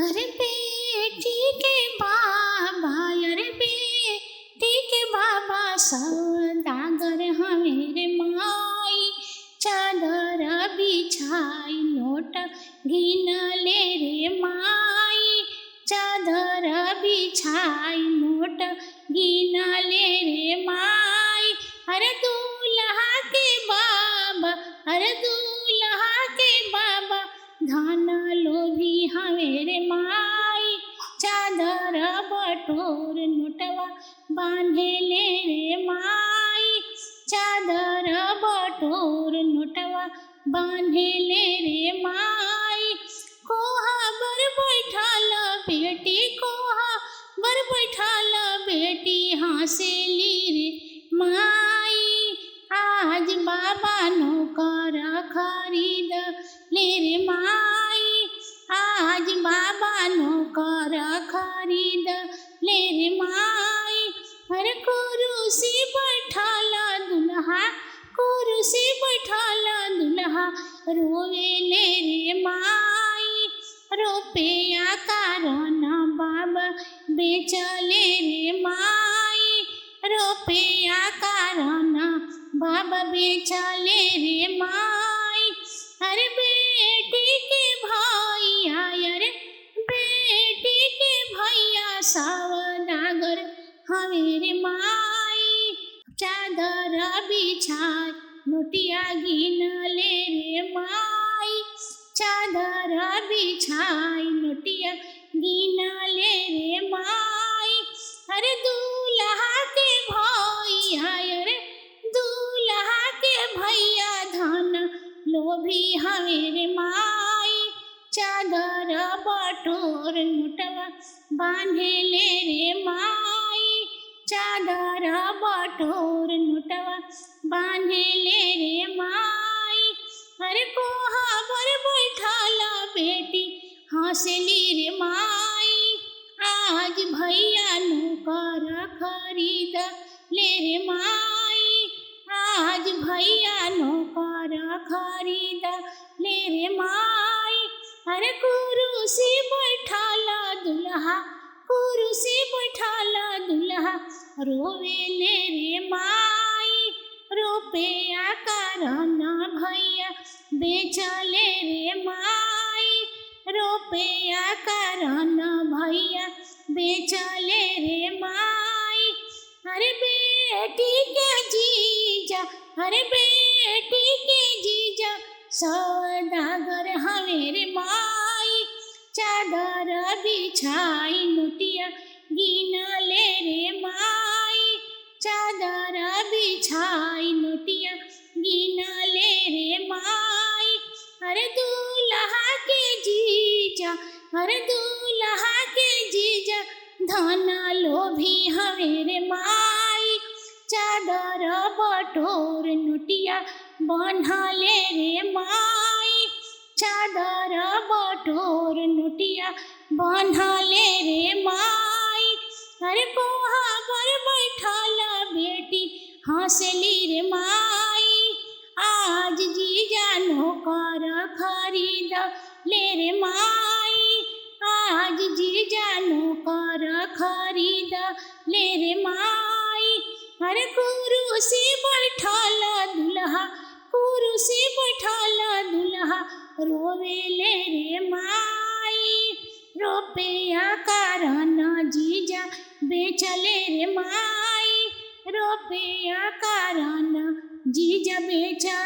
अरे बेटी के बाबा, अरे बेटी के बाबा सौदागर हमेरे माई। चादर बिछाई नोट गिनले रे माई। चादर बिछाई नोट गिनले रे माई। अरे दूल्हा के बाबा, अरे दूल्हा के बाबा धन लोभी हमेरे माई। चादर बटोर नोटवा बांधेले रे माई। चादर बटोर नोटवा बांधेले रे माई। कोहा बर बैठल बेटी, कोहा बर बैठल बेटी हंसेली रे माई। आज बाबा नौकर खरीद ले रे माई। आज बाबा नौकर खरीद ले रे माई। अरे कुर्सी बैठल दुल्हा, कुर्सी बैठल दुल्हा रोवे ले रे माई। रुपया कारण बाबा बेचले रे माई। रुपया कारण बाबा बेचले रे माई। अरे बेटी के भैया, अरे बेटी के भैया सौदागर हमेरे माई। चादर बिछाई नोटिया गिनले रे माई। चादर बिछाई नोटिया गिनले रे माई। अरे दूल्हा के भैया, अरे दूल्हा के भैया धन लोभी हमेरे माई। चादर बटोर नोटवा बांधेले रे माई। चादर बटोर नोटवा बांधेले रे माई। अरे कोहा बर बैठल बेटी हंसली रे माई। आज भैया नौकर खरीद ले रे माई। आज भैया नौकर खरीद ले रे माई। अरे कुर्सी बैठल दुल्हा, कुर्सी बैठल दुल्हा रोवे ले रे माई। रुपया कारण भैया बेचले रे माई। रुपया कारण भैया बेचले रे माई। अरे बेटी के जीजा, अरे बेटी के जीजा सौदागर हमेरे माई। चादर बिछाई नोटिया गिनले रे माई। चादर बिछाई नोटिया गिनले रे माई। अरे दूल्हा के जीजा, अरे दूल्हा के जीजा धन लोभी हमेरे माई। चादर बटोर नोटिया बांधले रे माई। चादर बटोर नोटिया बांधले रे माई। अरे कोहा बर बैठल बेटी हंसली रे माई। आज जीजा नौकर खरीद ले रे माई। आज जीजा नौकर खरीद ले रे माई। अरे कुर्सी बैठल दुल्हा, कुर्सी बैठल दुल्हा रोवे ले रे माई। रुपया कारण जीजा बेचले रे माई। रुपया कारण जीजा बेचले